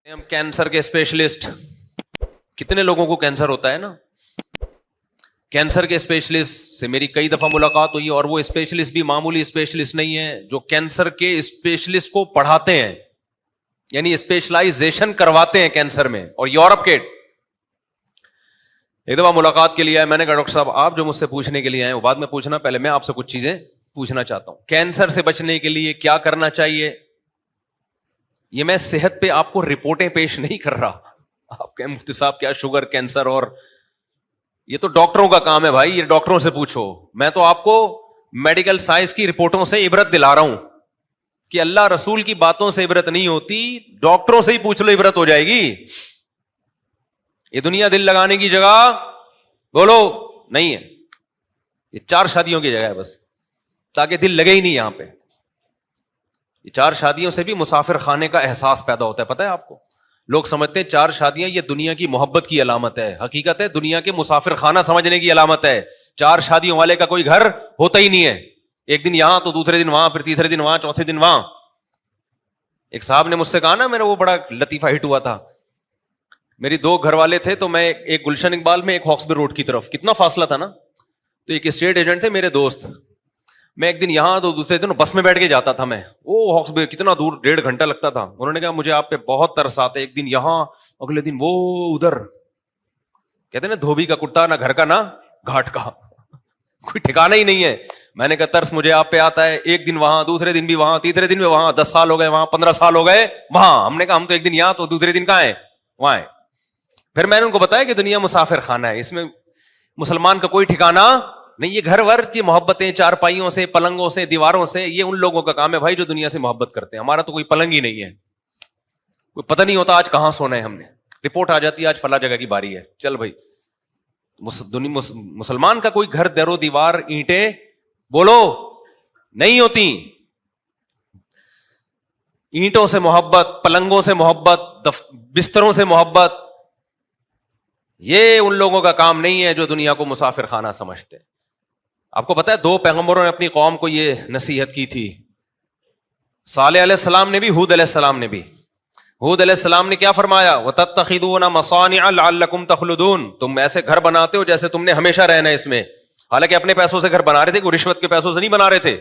ہم کینسر کے اسپیشلسٹ، کتنے لوگوں کو کینسر ہوتا ہے نا. کینسر کے اسپیشلسٹ سے میری کئی دفعہ ملاقات ہوئی اور وہ اسپیشلسٹ بھی معمولی اسپیشلسٹ نہیں ہے، جو کینسر کے اسپیشلسٹ کو پڑھاتے ہیں، یعنی اسپیشلائزیشن کرواتے ہیں کینسر میں. اور یورپ کے ایک دفعہ ملاقات کے لیے آئے، میں نے کہا ڈاکٹر صاحب آپ جو مجھ سے پوچھنے کے لیے آئے وہ بعد میں پوچھنا، پہلے میں آپ سے کچھ چیزیں پوچھنا چاہتا ہوں. کینسر سے بچنے کے لیے کیا کرنا چاہیے؟ یہ میں صحت پہ آپ کو رپورٹیں پیش نہیں کر رہا. آپ کہیں مفتی صاحب کیا شوگر، کینسر، اور یہ تو ڈاکٹروں کا کام ہے بھائی، یہ ڈاکٹروں سے پوچھو. میں تو آپ کو میڈیکل سائنس کی رپورٹوں سے عبرت دلا رہا ہوں کہ اللہ رسول کی باتوں سے عبرت نہیں ہوتی، ڈاکٹروں سے ہی پوچھ لو، عبرت ہو جائے گی. یہ دنیا دل لگانے کی جگہ بولو نہیں ہے، یہ 4 شادیوں کی جگہ ہے بس، تاکہ دل لگے ہی نہیں یہاں پہ. یہ 4 شادیوں سے بھی مسافر خانے کا احساس پیدا ہوتا ہے. پتہ ہے آپ کو، لوگ سمجھتے ہیں 4 شادیاں یہ دنیا کی محبت کی علامت ہے، حقیقت ہے دنیا کے مسافر خانہ سمجھنے کی علامت ہے. 4 شادیوں والے کا کوئی گھر ہوتا ہی نہیں ہے، ایک دن یہاں تو دوسرے دن وہاں، پھر تیسرے دن وہاں، چوتھے دن وہاں. ایک صاحب نے مجھ سے کہا نا، میرا وہ بڑا لطیفہ ہٹ ہوا تھا. میری 2 گھر والے تھے، تو میں ایک گلشن اقبال میں، ایک ہاکسبے روڈ کی طرف، کتنا فاصلہ تھا نا. تو ایک اسٹیٹ ایجنٹ تھے میرے دوست، میں ایک دن یہاں تو دوسرے دن بس میں بیٹھ کے جاتا تھا. میں وہ ہاکسبے کتنا دور، 1.5 گھنٹہ لگتا تھا. انہوں نے کہا مجھے آپ پہ بہت ترس آتا ہے، ایک دن یہاں اگلے دن وہ ادھر. کہتے ہیں نا دھوبی کا کتا نہ گھر کا نہ گھاٹ کا، کوئی ٹھکانا ہی نہیں ہے. میں نے کہا ترس مجھے آپ پہ آتا ہے، ایک دن وہاں، دوسرے دن بھی وہاں، تیسرے دن بھی وہاں. 10 سال ہو گئے وہاں، 15 سال ہو گئے وہاں. ہم نے کہا ہم تو ایک دن یہاں تو دوسرے دن کہاں ہیں، وہاں ہیں. پھر میں نے ان کو بتایا کہ دنیا مسافر خانہ ہے، اس میں مسلمان کا کوئی ٹھکانا نہیں. یہ گھر ور کی محبتیں، چارپائیوں سے، پلنگوں سے، دیواروں سے، یہ ان لوگوں کا کام ہے بھائی جو دنیا سے محبت کرتے ہیں. ہمارا تو کوئی پلنگ ہی نہیں ہے، کوئی پتہ نہیں ہوتا آج کہاں سونا ہے. ہم نے رپورٹ آ جاتی ہے آج فلاں جگہ کی باری ہے، چل بھائی. مسلمان کا کوئی گھر، در و دیوار، اینٹیں بولو نہیں ہوتی. اینٹوں سے محبت، پلنگوں سے محبت، بستروں سے محبت، یہ ان لوگوں کا کام نہیں ہے جو دنیا کو مسافر خانہ سمجھتے. آپ کو پتا ہے 2 پیغمبروں نے اپنی قوم کو یہ نصیحت کی تھی. صالح علیہ السلام نے بھی، ہود علیہ السلام نے بھی. ہود علیہ السلام نے کیا فرمایا؟ وَتَتَّخِذُونَ مَصَانِعَ لَعَلَّكُمْ تَخْلُدُونَ، تم ایسے گھر بناتے ہو جیسے تم نے ہمیشہ رہنا ہے اس میں. حالانکہ اپنے پیسوں سے گھر بنا رہے تھے، کوئی رشوت کے پیسوں سے نہیں بنا رہے تھے.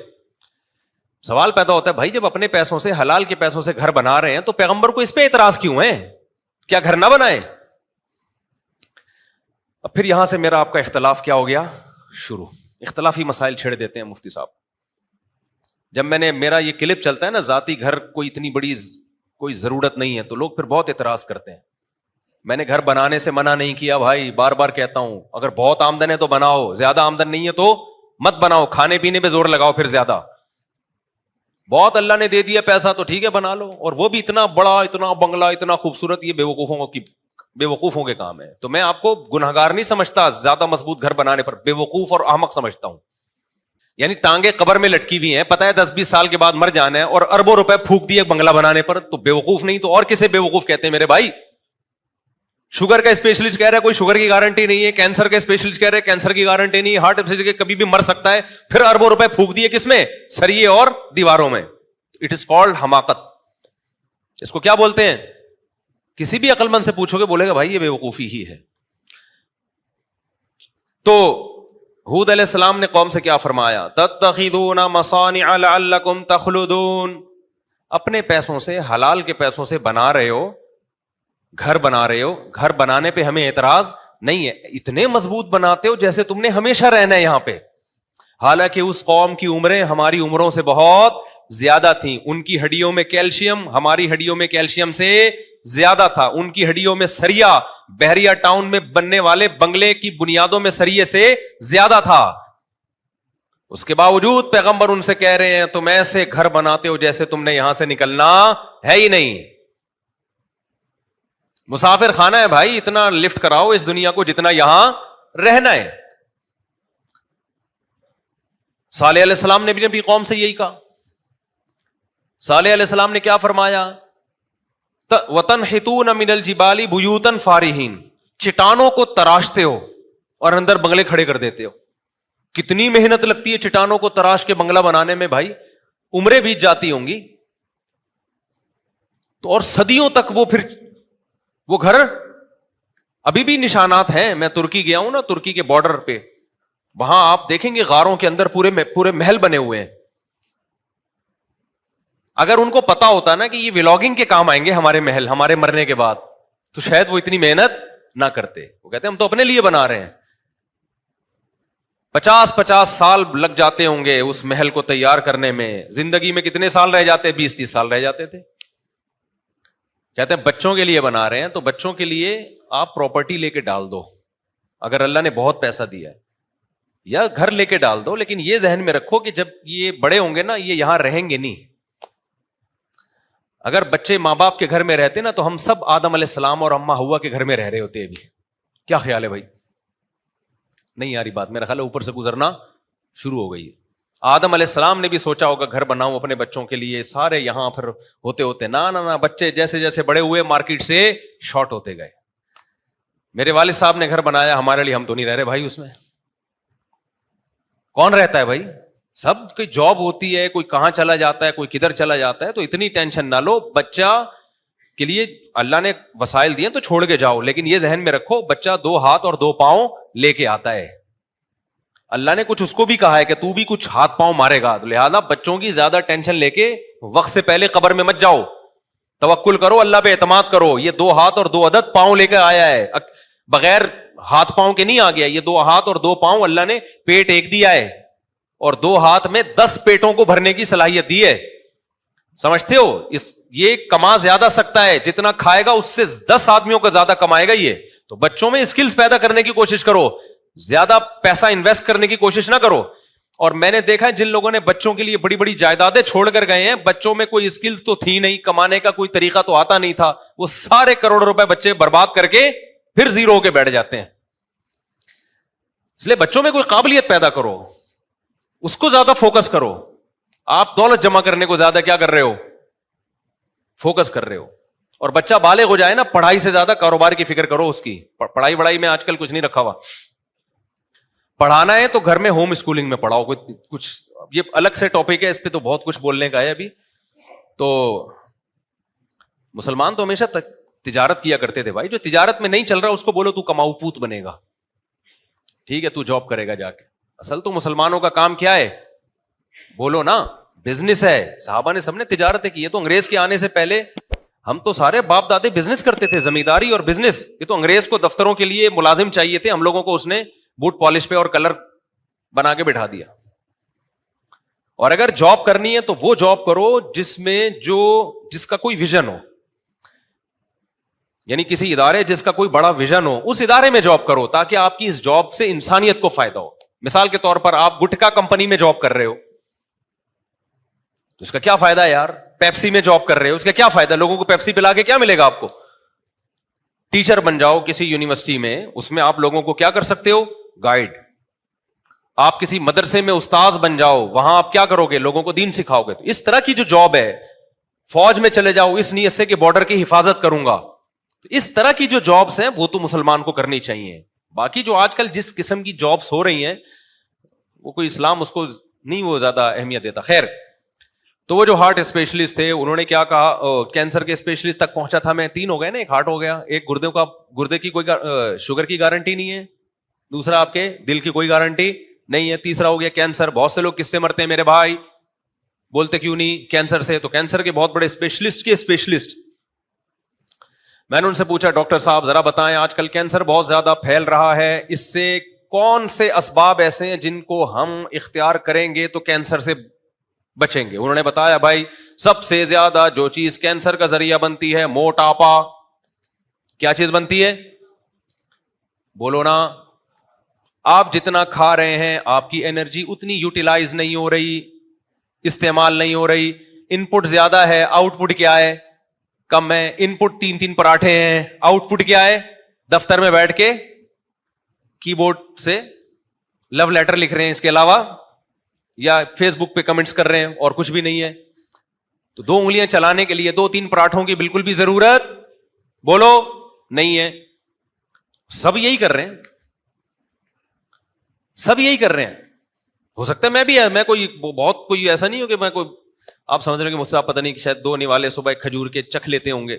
سوال پیدا ہوتا ہے بھائی جب اپنے پیسوں سے، حلال کے پیسوں سے گھر بنا رہے ہیں تو پیغمبر کو اس پہ اعتراض کیوں ہے؟ کیا گھر نہ بنائے؟ اب پھر یہاں سے میرا آپ کا اختلاف کیا ہو گیا شروع. اختلافی مسائل چھیڑ دیتے ہیں مفتی صاحب. جب میرا یہ کلپ چلتا ہے نا، ذاتی گھر کوئی اتنی بڑی کوئی ضرورت نہیں ہے، تو لوگ پھر بہت اعتراض کرتے ہیں. میں نے گھر بنانے سے منع نہیں کیا بھائی، بار بار کہتا ہوں اگر بہت آمدن ہے تو بناؤ، زیادہ آمدن نہیں ہے تو مت بناؤ. کھانے پینے پہ زور لگاؤ پھر زیادہ. بہت اللہ نے دے دیا پیسہ تو ٹھیک ہے بنا لو، اور وہ بھی اتنا بڑا، اتنا بنگلہ، اتنا خوبصورت. یہ بے وقوفوں کے کام ہے. تو میں آپ کو گنہگار نہیں سمجھتا زیادہ مضبوط گھر بنانے پر، بے وقوف اور احمق سمجھتا ہوں. یعنی ٹانگیں قبر میں لٹکی ہوئی ہیں، پتہ ہے 10-20 سال کے بعد مر جانا ہے، اور اربوں روپے پھونک دیے بنگلہ بنانے پر، تو بے وقوف نہیں تو اور کسے بے وقوف کہتے ہیں میرے بھائی؟ شوگر کا اسپیشلسٹ کہہ رہا ہے کوئی شوگر کی گارنٹی نہیں ہے، کینسر کا اسپیشلسٹ کہہ رہے ہیں کینسر کی گارنٹی نہیں ہے، ہارٹ پیشنٹ کے کبھی بھی مر سکتا ہے، پھر اربوں روپے پھونک دیے کس میں؟ سریے اور دیواروں میں. اٹ از کالڈ حماقت. اس کو کیا بولتے ہیں؟ کسی بھی عقل مند سے پوچھو گے بولے گا بھائی یہ بے وقوفی ہی ہے. تو ہود علیہ السلام نے قوم سے کیا فرمایا؟ تتخذون مصانع لعلکم تخلدون. اپنے پیسوں سے، حلال کے پیسوں سے بنا رہے ہو، گھر بنا رہے ہو، گھر بنانے پہ ہمیں اعتراض نہیں ہے. اتنے مضبوط بناتے ہو جیسے تم نے ہمیشہ رہنا ہے یہاں پہ. حالانکہ اس قوم کی عمریں ہماری عمروں سے بہت زیادہ تھیں. ان کی ہڈیوں میں کیلشیم ہماری ہڈیوں میں کیلشیم سے زیادہ تھا. ان کی ہڈیوں میں سریا بحریہ ٹاؤن میں بننے والے بنگلے کی بنیادوں میں سریے سے زیادہ تھا. اس کے باوجود پیغمبر ان سے کہہ رہے ہیں تم ایسے گھر بناتے ہو جیسے تم نے یہاں سے نکلنا ہے ہی نہیں. مسافر خانہ ہے بھائی، اتنا لفٹ کراؤ اس دنیا کو جتنا یہاں رہنا ہے. صالح علیہ السلام نے بھی اپنی قوم سے یہی کہا. صالح علیہ السلام نے کیا فرمایا؟ وَتَنْحِتُونَ مِنَ الْجِبَالِ بُيُوتًا فَارِهِينَ. چٹانوں کو تراشتے ہو اور اندر بنگلے کھڑے کر دیتے ہو. کتنی محنت لگتی ہے چٹانوں کو تراش کے بنگلہ بنانے میں بھائی، عمریں بیت جاتی ہوں گی. تو اور صدیوں تک وہ پھر وہ گھر ابھی بھی نشانات ہیں. میں ترکی گیا ہوں نا, ترکی کے بارڈر پہ, وہاں آپ دیکھیں گے غاروں کے اندر پورے محل بنے ہوئے ہیں. اگر ان کو پتا ہوتا نا کہ یہ ولاگنگ کے کام آئیں گے ہمارے محل ہمارے مرنے کے بعد, تو شاید وہ اتنی محنت نہ کرتے. وہ کہتے ہیں ہم تو اپنے لیے بنا رہے ہیں. 50 سال لگ جاتے ہوں گے اس محل کو تیار کرنے میں. زندگی میں کتنے سال رہ جاتے؟ 20-30 سال رہ جاتے تھے. کہتے ہیں بچوں کے لیے بنا رہے ہیں, تو بچوں کے لیے آپ پراپرٹی لے کے ڈال دو اگر اللہ نے بہت پیسہ دیا ہے, یا گھر لے کے ڈال دو, لیکن یہ ذہن میں رکھو کہ جب یہ بڑے ہوں گے نا, یہ یہاں رہیں گے نہیں. اگر بچے ماں باپ کے گھر میں رہتے نا, تو ہم سب آدم علیہ السلام اور اماں ہوا کے گھر میں رہ رہے ہوتے ابھی. کیا خیال ہے بھائی؟ نہیں یاری بات, میرا خیال ہے اوپر سے گزرنا شروع ہو گئی ہے. آدم علیہ السلام نے بھی سوچا ہوگا گھر بناؤں اپنے بچوں کے لیے, سارے یہاں پھر ہوتے نہ بچے جیسے جیسے بڑے ہوئے مارکیٹ سے شارٹ ہوتے گئے. میرے والد صاحب نے گھر بنایا ہمارے لیے, ہم تو نہیں رہ رہے بھائی اس میں. کون رہتا ہے بھائی؟ سب کوئی جاب ہوتی ہے, کوئی کہاں چلا جاتا ہے, کوئی کدھر چلا جاتا ہے. تو اتنی ٹینشن نہ لو, بچہ کے لیے اللہ نے وسائل دیے تو چھوڑ کے جاؤ, لیکن یہ ذہن میں رکھو بچہ 2 ہاتھ اور 2 پاؤں لے کے آتا ہے. اللہ نے کچھ اس کو بھی کہا ہے کہ تو بھی کچھ ہاتھ پاؤں مارے گا, لہذا بچوں کی زیادہ ٹینشن لے کے وقت سے پہلے قبر میں مت جاؤ. توکل کرو, اللہ پہ اعتماد کرو. یہ 2 ہاتھ اور 2 عدد پاؤں لے کے آیا ہے, بغیر ہاتھ پاؤں کے نہیں آ گیا. یہ 2 ہاتھ اور 2 پاؤں اللہ نے پیٹ ایک دیا ہے, اور 2 ہاتھ میں 10 پیٹوں کو بھرنے کی صلاحیت دی ہے. سمجھتے ہو؟ یہ کما زیادہ سکتا ہے, جتنا کھائے گا اس سے 10 آدمیوں کا زیادہ کمائے گا یہ. تو بچوں میں اسکلز پیدا کرنے کی کوشش کرو, زیادہ پیسہ انویسٹ کرنے کی کوشش نہ کرو. اور میں نے دیکھا ہے جن لوگوں نے بچوں کے لیے بڑی بڑی جائیدادیں چھوڑ کر گئے ہیں, بچوں میں کوئی اسکلز تو تھی نہیں, کمانے کا کوئی طریقہ تو آتا نہیں تھا, وہ سارے کروڑ روپے بچے برباد کر کے پھر زیرو ہو کے بیٹھ جاتے ہیں. اس لیے بچوں میں کوئی قابلیت پیدا کرو, اس کو زیادہ فوکس کرو. آپ دولت جمع کرنے کو زیادہ کیا کر رہے ہو؟ فوکس کر رہے ہو. اور بچہ بالغ ہو جائے نا, پڑھائی سے زیادہ کاروبار کی فکر کرو اس کی. پڑھائی میں آج کل کچھ نہیں رکھا ہوا. پڑھانا ہے تو گھر میں ہوم اسکولنگ میں پڑھاؤ. کچھ یہ الگ سے ٹاپک ہے, اس پہ تو بہت کچھ بولنے کا ہے ابھی. تو مسلمان تو ہمیشہ تجارت کیا کرتے تھے بھائی. جو تجارت میں نہیں چل رہا اس کو بولو تو کماؤ پوت بنے گا, ٹھیک ہے, تو جاب کرے گا جا کے. اصل تو مسلمانوں کا کام کیا ہے؟ بولو نا, بزنس ہے. صحابہ نے سب نے تجارتیں کی. یہ تو انگریز کے آنے سے پہلے ہم تو سارے باپ دادے بزنس کرتے تھے, زمینداری اور بزنس. یہ تو انگریز کو دفتروں کے لیے ملازم چاہیے تھے, ہم لوگوں کو اس نے بوٹ پالش پہ اور کلر بنا کے بٹھا دیا. اور اگر جاب کرنی ہے تو وہ جاب کرو جس کا کوئی ویژن ہو, یعنی کسی ادارے جس کا کوئی بڑا ویژن ہو, اس ادارے میں جاب کرو تاکہ آپ کی اس جاب سے انسانیت کو فائدہ ہو. مثال کے طور پر آپ گٹکا کمپنی میں جاب کر رہے ہو تو اس کا کیا فائدہ ہے یار؟ پیپسی میں جاب کر رہے ہو, اس کا کیا فائدہ؟ لوگوں کو پیپسی پلا کے کیا ملے گا آپ کو؟ ٹیچر بن جاؤ کسی یونیورسٹی میں, اس میں آپ لوگوں کو کیا کر سکتے ہو؟ گائیڈ. آپ کسی مدرسے میں استاذ بن جاؤ, وہاں آپ کیا کرو گے؟ لوگوں کو دین سکھاؤ گے. تو اس طرح کی جو جاب ہے, فوج میں چلے جاؤ اس نیت سے کہ بارڈر کی حفاظت کروں گا. تو اس طرح کی جو جابس ہیں وہ تو مسلمان کو کرنی چاہیے. باقی جو آج کل جس قسم کی جابس ہو رہی ہیں وہ کوئی اسلام اس کو نہیں وہ زیادہ اہمیت دیتا. خیر, تو وہ جو ہارٹ اسپیشلسٹ تھے انہوں نے کیا کہا, کینسر کے اسپیشلسٹ تک پہنچا تھا میں. 3 ہو گئے نا, ایک ہارٹ ہو گیا, ایک گردے کی کوئی شوگر کی گارنٹی نہیں ہے, دوسرا آپ کے دل کی کوئی گارنٹی نہیں ہے, تیسرا ہو گیا کینسر. بہت سے لوگ کس سے مرتے ہیں میرے بھائی؟ بولتے کیوں نہیں؟ کینسر سے. تو کینسر کے بہت بڑے اسپیشلسٹ میں نے ان سے پوچھا, ڈاکٹر صاحب ذرا بتائیں آج کل کینسر بہت زیادہ پھیل رہا ہے, اس سے کون سے اسباب ایسے ہیں جن کو ہم اختیار کریں گے تو کینسر سے بچیں گے؟ انہوں نے بتایا بھائی سب سے زیادہ جو چیز کینسر کا ذریعہ بنتی ہے موٹاپا. کیا چیز بنتی ہے؟ بولو نا. آپ جتنا کھا رہے ہیں آپ کی انرجی اتنی یوٹیلائز نہیں ہو رہی, استعمال نہیں ہو رہی. ان پٹ زیادہ ہے, آؤٹ پٹ کیا ہے؟ کم ہے. ان پٹ 3 پراٹھے ہیں, آؤٹ پٹ کیا ہے؟ دفتر میں بیٹھ کے کی بورڈ سے لو لیٹر لکھ رہے ہیں, اس کے علاوہ یا فیس بک پہ کمنٹس کر رہے ہیں, اور کچھ بھی نہیں ہے. تو 2 انگلیاں چلانے کے لیے 2-3 پراٹھوں کی بالکل بھی ضرورت بولو نہیں ہے. سب یہی کر رہے ہیں, سب یہی کر رہے ہیں. ہو سکتا ہے میں کوئی ایسا نہیں ہو کہ میں کوئی, آپ سمجھ رہے ہیں کہ مجھ سے آپ پتہ نہیں شاید 2 نوالے صبح ایک کھجور کے چکھ لیتے ہوں گے,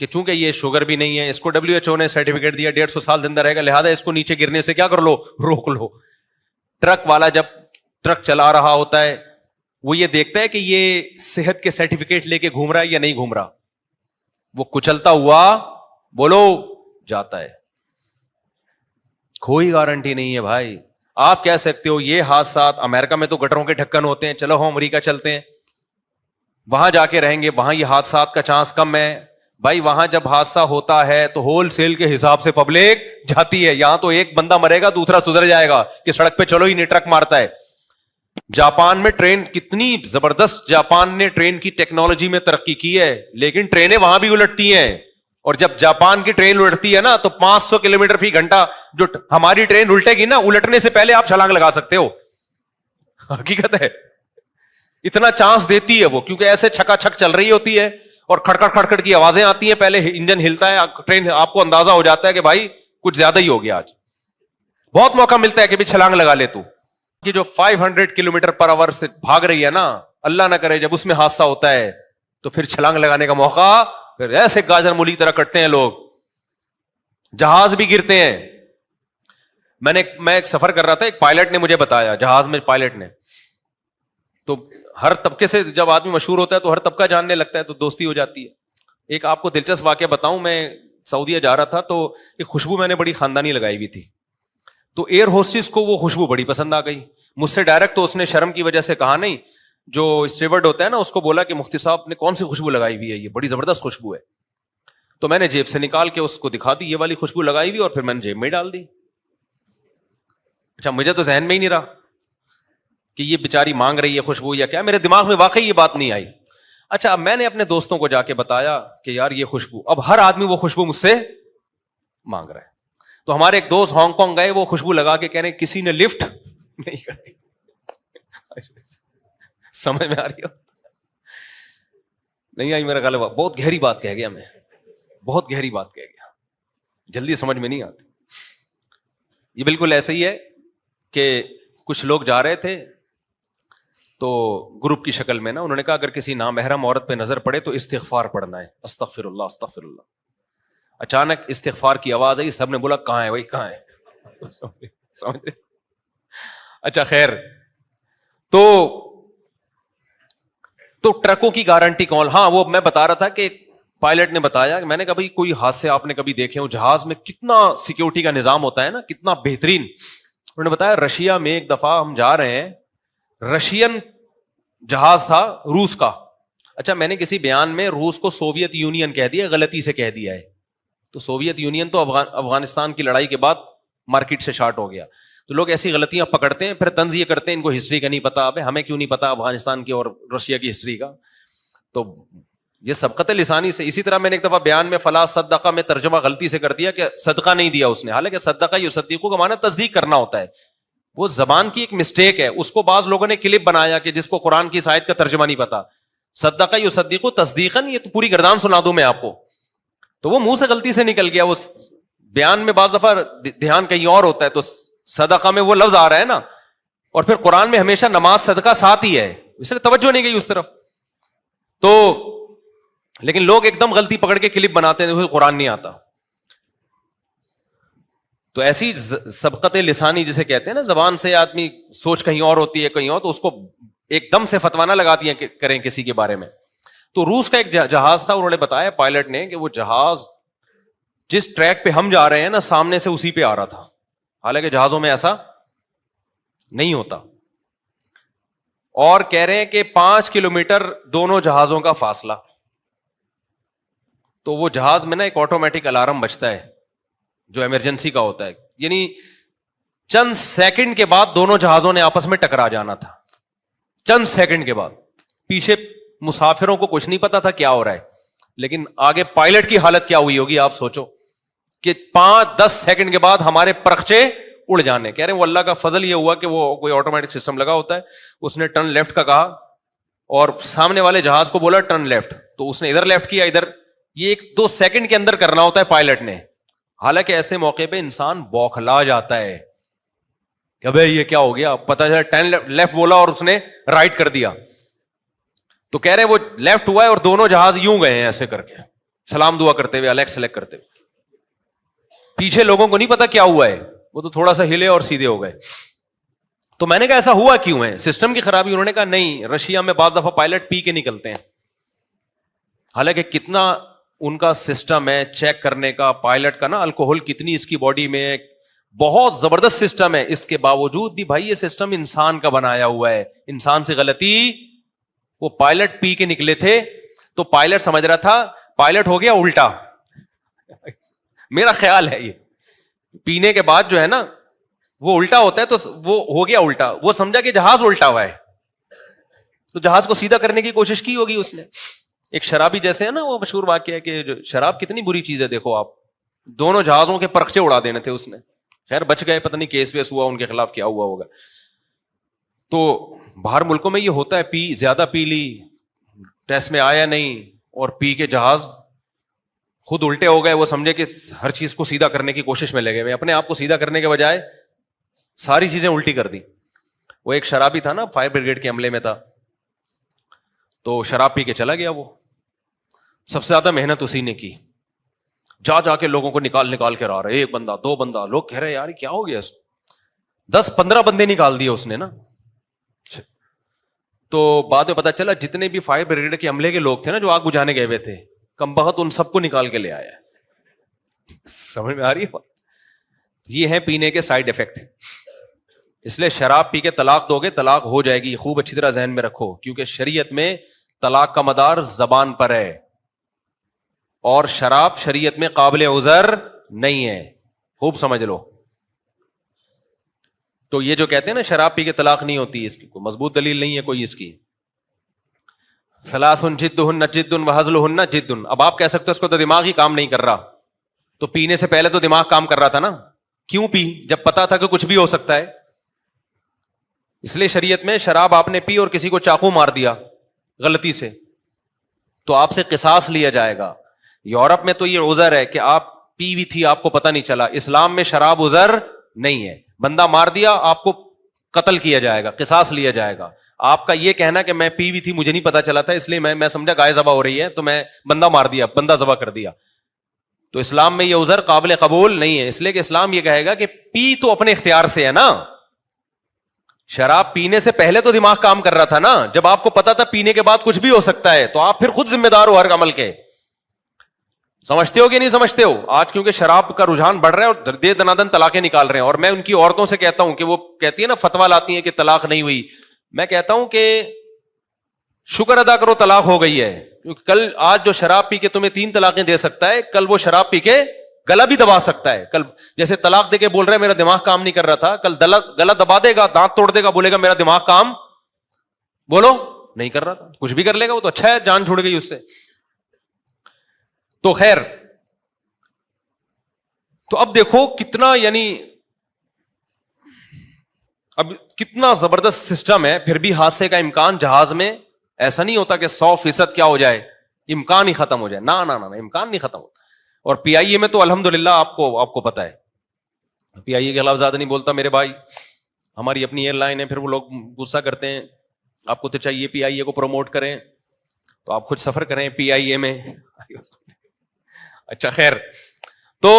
کہ چونکہ یہ شوگر بھی نہیں ہے, اس کو WHO نے سرٹیفکیٹ دیا 150 سال زندہ رہے گا, لہذا اس کو نیچے گرنے سے کیا کر لو, روک لو. ٹرک والا جب ٹرک چلا رہا ہوتا ہے وہ یہ دیکھتا ہے کہ یہ صحت کے سرٹیفکیٹ لے کے گھوم رہا ہے یا نہیں گھوم رہا, وہ کچلتا ہوا بولو جاتا ہے. کوئی گارنٹی نہیں ہے بھائی. آپ کہہ سکتے ہو یہ حادثات, امریکہ میں تو گٹروں کے ڈھکن ہوتے ہیں, چلو ہم امریکہ چلتے ہیں, وہاں جا کے رہیں گے, وہاں یہ حادثات کا چانس کم ہے. بھائی وہاں جب حادثہ ہوتا ہے تو ہول سیل کے حساب سے پبلک جاتی ہے. یہاں تو ایک بندہ مرے گا دوسرا سدھر جائے گا کہ سڑک پہ چلو ہی نہیں, ٹرک مارتا ہے. جاپان میں ٹرین کتنی زبردست, جاپان نے ٹرین کی ٹیکنالوجی میں ترقی کی ہے, لیکن ٹرینیں وہاں بھی الٹتی ہیں. اور جب جاپان کی ٹرین الٹتی ہے نا تو 500 کلومیٹر فی گھنٹہ, جو ہماری ٹرین الٹے گی نا, الٹنے سے پہلے آپ چھلانگ لگا سکتے ہو. حقیقت ہے, اتنا چانس دیتی ہے وہ, کیونکہ ایسے چھکا چھک چل رہی ہوتی ہے اور کھڑکڑ کھڑکڑ کی آوازیں آتی ہیں, پہلے انجن ہلتا ہے, ٹرین آپ کو اندازہ ہو جاتا ہے کہ بھائی کچھ زیادہ ہی ہو گیا آج. بہت موقع ملتا ہے کہ بھی چھلانگ لگا لے تو. کہ جو 500 کلومیٹر پر آور سے بھاگ رہی ہے نا, اللہ نہ کرے جب اس میں حادثہ ہوتا ہے تو پھر چھلانگ لگانے کا موقع, پھر ایسے گاجر مولی طرح کٹتے ہیں لوگ, جہاز بھی گرتے ہیں. میں ایک سفر کر رہا تھا, ایک پائلٹ نے مجھے بتایا, جہاز میں پائلٹ نے, تو ہر طبقے سے جب آدمی مشہور ہوتا ہے تو ہر طبقہ جاننے لگتا ہے تو دوستی ہو جاتی ہے. ایک آپ کو دلچسپ واقعہ بتاؤں, میں سعودیہ جا رہا تھا تو ایک خوشبو میں نے بڑی خاندانی لگائی ہوئی تھی, تو ایئر ہوسٹس کو وہ خوشبو بڑی پسند آ گئی. مجھ سے ڈائریکٹ تو اس نے شرم کی وجہ سے کہا نہیں, جو اسٹیورڈ ہوتا ہے نا اس کو بولا کہ مفتی صاحب نے کون سی خوشبو لگائی ہوئی ہے, یہ بڑی زبردست خوشبو ہے. تو میں نے جیب سے نکال کے اس کو دکھا دی, یہ والی خوشبو لگائی ہوئی, اور پھر میں نے جیب میں ڈال دی. اچھا مجھے تو ذہن میں ہی نہیں رہا کہ یہ بیچاری مانگ رہی ہے خوشبو یا کیا, میرے دماغ میں واقعی یہ بات نہیں آئی. اچھا اب میں نے اپنے دوستوں کو جا کے بتایا کہ یار یہ خوشبو, اب ہر آدمی وہ خوشبو مجھ سے مانگ رہا ہے. تو ہمارے ایک دوست ہانگ کانگ گئے, وہ خوشبو لگا کے کہہ رہے کسی نے لفٹ نہیں کرائی. سمجھ میں آ رہی ہو نہیں آئی میرا غلط, بہت گہری بات کہہ گیا, میں بہت گہری بات کہہ گیا, جلدی سمجھ میں نہیں آتی. یہ بالکل ایسا ہی ہے کہ کچھ لوگ جا رہے تھے تو گروپ کی شکل میں نا, انہوں نے کہا اگر کسی نامحرم عورت پہ نظر پڑے تو استغفار پڑھنا ہے, استغفر اللہ استغفر اللہ. اچانک استغفار کی آواز آئی, سب نے بولا کہاں ہے بھائی کہاں ہے. سمجھ رہے؟ اچھا خیر, تو ٹرکوں کی گارنٹی کون. ہاں وہ میں بتا رہا تھا کہ پائلٹ نے بتایا, میں نے کہا بھائی کوئی حادثے آپ نے کبھی دیکھے ہو, جہاز میں کتنا سیکیورٹی کا نظام ہوتا ہے نا, کتنا بہترین. انہوں نے بتایا رشیا میں ایک دفعہ ہم جا رہے ہیں, رشین جہاز تھا روس کا. اچھا میں نے کسی بیان میں روس کو سوویت یونین کہہ دیا, غلطی سے کہہ دیا ہے. تو سوویت یونین تو افغانستان کی لڑائی کے بعد مارکیٹ سے شارٹ ہو گیا. تو لوگ ایسی غلطیاں پکڑتے ہیں, پھر طنز یہ کرتے ہیں ان کو ہسٹری کا نہیں پتا. اب ہمیں کیوں نہیں پتا افغانستان کی اور رشیا کی ہسٹری کا, تو یہ سبقت لسانی سے. اسی طرح میں نے ایک دفعہ بیان میں فلا صدقہ میں ترجمہ غلطی سے کر دیا کہ صدقہ نہیں دیا اس نے, حالانکہ صدقہ یصدقو کا معنی تصدیق کرنا ہوتا ہے. وہ زبان کی ایک مسٹیک ہے, اس کو بعض لوگوں نے کلپ بنایا کہ جس کو قرآن کی اس آیت کا ترجمہ نہیں پتا, صدقہ یصدقو تصدیقاً, یہ تو پوری گردان سنا دوں میں آپ کو. تو وہ منہ سے غلطی سے نکل گیا, وہ بیان میں بعض دفعہ دھیان کہیں اور ہوتا ہے, تو صدقہ میں وہ لفظ آ رہا ہے نا, اور پھر قرآن میں ہمیشہ نماز صدقہ ساتھ ہی ہے, اس لیے توجہ نہیں گئی اس طرف. تو لیکن لوگ ایک دم غلطی پکڑ کے کلپ بناتے ہیں, قرآن نہیں آتا. تو ایسی سبقت لسانی جسے کہتے ہیں نا, زبان سے آدمی سوچ کہیں اور ہوتی ہے کہیں اور, تو اس کو ایک دم سے فتویٰ نہ لگا دیا کریں کسی کے بارے میں. تو روس کا ایک جہاز تھا, انہوں نے بتایا پائلٹ نے کہ وہ جہاز جس ٹریک پہ ہم جا رہے ہیں نا سامنے سے اسی پہ آ رہا تھا, حالانکہ جہازوں میں ایسا نہیں ہوتا. اور کہہ رہے ہیں کہ 5 کلومیٹر دونوں جہازوں کا فاصلہ. تو وہ جہاز میں نا ایک آٹومیٹک الارم بجتا ہے جو ایمرجنسی کا ہوتا ہے, یعنی چند سیکنڈ کے بعد دونوں جہازوں نے آپس میں ٹکرا جانا تھا, چند سیکنڈ کے بعد. پیچھے مسافروں کو کچھ نہیں پتا تھا کیا ہو رہا ہے, لیکن آگے پائلٹ کی حالت کیا ہوئی ہوگی آپ سوچو کہ 5-10 سیکنڈ کے بعد ہمارے پرخچے اڑ جانے. کہہ رہے ہیں وہ اللہ کا فضل یہ ہوا کہ وہ کوئی آٹومیٹک سسٹم لگا ہوتا ہے, اس نے ٹرن لیفٹ کا کہا اور سامنے والے جہاز کو بولا ٹرن لیفٹ, تو اس نے ادھر لیفٹ کیا, ادھر. یہ 1-2 سیکنڈ کے اندر کرنا ہوتا ہے پائلٹ نے. حالانکہ ایسے موقع پہ انسان بوکھلا جاتا ہے کہ بھائی یہ کیا ہو گیا, پتا چلا ٹرن لیفٹ بولا اور اس نے رائٹ کر دیا. تو کہہ رہے وہ لیفٹ ہوا ہے اور دونوں جہاز یوں گئے ہیں ایسے کر کے, سلام دعا کرتے ہوئے، الیکس سلیکٹ کرتے ہوئے. پیچھے لوگوں کو نہیں پتا کیا ہوا ہے، وہ تو تھوڑا سا ہلے اور سیدھے ہو گئے. تو میں نے کہا ایسا ہوا کیوں ہے، سسٹم کی خرابی. انہوں نے کہا نہیں، رشیا میں بعض دفعہ پائلٹ پی کے نکلتے ہیں. حالانکہ کتنا ان کا سسٹم ہے چیک کرنے کا، پائلٹ کا نا، الکوہول کتنی اس کی باڈی میں، بہت زبردست سسٹم ہے. اس کے باوجود بھی بھائی یہ سسٹم انسان کا بنایا ہوا ہے، انسان سے غلطی. وہ پائلٹ پی کے نکلے تھے تو پائلٹ سمجھ رہا تھا پائلٹ ہو گیا الٹا. میرا خیال ہے یہ پینے کے بعد جو ہے نا وہ الٹا ہوتا ہے، تو وہ ہو گیا الٹا. وہ سمجھا کہ جہاز الٹا ہوا ہے، تو جہاز کو سیدھا کرنے کی کوشش کی ہوگی اس نے. ایک شرابی جیسے ہے نا، وہ مشہور واقعہ ہے کہ شراب کتنی بری چیز ہے. دیکھو آپ، دونوں جہازوں کے پرخچے اڑا دینے تھے اس نے. خیر بچ گئے، پتہ نہیں کیس ویس ہوا ان کے خلاف، کیا ہوا ہوگا. تو باہر ملکوں میں یہ ہوتا ہے، زیادہ پی لی، ٹیسٹ میں آیا نہیں، اور پی کے جہاز خود الٹے ہو گئے. وہ سمجھے کہ ہر چیز کو سیدھا کرنے کی کوشش میں لگے ہوئے، اپنے آپ کو سیدھا کرنے کے بجائے ساری چیزیں الٹی کر دی. وہ ایک شرابی تھا نا، فائر بریگیڈ کے عملے میں تھا، تو شراب پی کے چلا گیا. وہ سب سے زیادہ محنت اسی نے کی، جا جا کے لوگوں کو نکال کے آ رہے، ایک بندہ، دو بندہ. لوگ کہہ رہے یار کیا ہو گیا اس کو. 10-15 بندے نکال دیے اس نے نا. تو بعد میں پتا چلا جتنے بھی فائر بریگیڈ کے عملے کے لوگ تھے نا، جو آگ بجھانے گئے ہوئے تھے، کم بخت ان سب کو نکال کے لے آیا. سمجھ میں آ رہی ہے؟ یہ ہے پینے کے سائیڈ افیکٹ. اس لیے شراب پی کے طلاق دو گے، طلاق ہو جائے گی. خوب اچھی طرح ذہن میں رکھو، کیونکہ شریعت میں طلاق کا مدار زبان پر ہے، اور شراب شریعت میں قابل عذر نہیں ہے. خوب سمجھ لو. تو یہ جو کہتے ہیں نا شراب پی کے طلاق نہیں ہوتی، اس کی کوئی مضبوط دلیل نہیں ہے کوئی اس کی. ثلاث جدہن جد وہزلہن جد. اب آپ کہہ سکتے ہو اس کو تو دماغ ہی کام نہیں کر رہا. تو پینے سے پہلے تو دماغ کام کر رہا تھا نا. کیوں پی؟ جب پتا تھا کہ کچھ بھی ہو سکتا ہے. اس لیے شریعت میں شراب آپ نے پی اور کسی کو چاقو مار دیا غلطی سے، تو آپ سے قصاص لیا جائے گا. یورپ میں تو یہ عذر ہے کہ آپ پی ہوئی تھی، آپ کو پتہ نہیں چلا. اسلام میں شراب عذر نہیں ہے. بندہ مار دیا، آپ کو قتل کیا جائے گا، قصاص لیا جائے گا. آپ کا یہ کہنا کہ میں پی ہوئی تھی، مجھے نہیں پتا چلا تھا، اس لیے میں سمجھا گائے ذبح ہو رہی ہے تو میں بندہ مار دیا، بندہ ذبح کر دیا، تو اسلام میں یہ عذر قابل قبول نہیں ہے. اس لیے کہ اسلام یہ کہے گا کہ پی تو اپنے اختیار سے ہے نا. شراب پینے سے پہلے تو دماغ کام کر رہا تھا نا. جب آپ کو پتا تھا پینے کے بعد کچھ بھی ہو سکتا ہے، تو آپ پھر خود ذمہ دار ہو ہر عمل کے. سمجھتے ہو کہ نہیں سمجھتے ہو؟ آج کیونکہ شراب کا رجحان بڑھ رہا ہے اور دے دنادن طلاقیں نکال رہے ہیں، اور میں ان کی عورتوں سے کہتا ہوں کہ وہ کہتی ہے نا فتویٰ لاتی ہیں کہ طلاق نہیں ہوئی، میں کہتا ہوں کہ شکر ادا کرو طلاق ہو گئی ہے. کیونکہ کل آج جو شراب پی کے تمہیں 3 طلاقیں دے سکتا ہے، کل وہ شراب پی کے گلا بھی دبا سکتا ہے. کل جیسے طلاق دے کے بول رہا ہے میرا دماغ کام نہیں کر رہا تھا، کل گلا دبا دے گا، دانت توڑ دے گا، بولے گا میرا دماغ کام بولو نہیں کر رہا تھا. کچھ بھی کر لے گا، وہ تو اچھا ہے، جان چھوڑ گئی اس سے. تو خیر، تو اب دیکھو کتنا، یعنی اب کتنا زبردست سسٹم ہے. پھر بھی حادثے کا امکان جہاز میں ایسا نہیں ہوتا کہ 100% کیا ہو جائے، امکان ہی ختم ہو جائے. نہ امکان نہیں ختم ہوتا. اور پی آئی اے میں تو الحمدللہ آپ کو پتا ہے، پی آئی اے کے خلاف زیادہ نہیں بولتا میرے بھائی، ہماری اپنی ایئر لائن ہے. پھر وہ لوگ غصہ کرتے ہیں، آپ کو تو چاہیے پی آئی اے کو پروموٹ کریں، تو آپ خود سفر کریں پی آئی اے میں. اچھا خیر، تو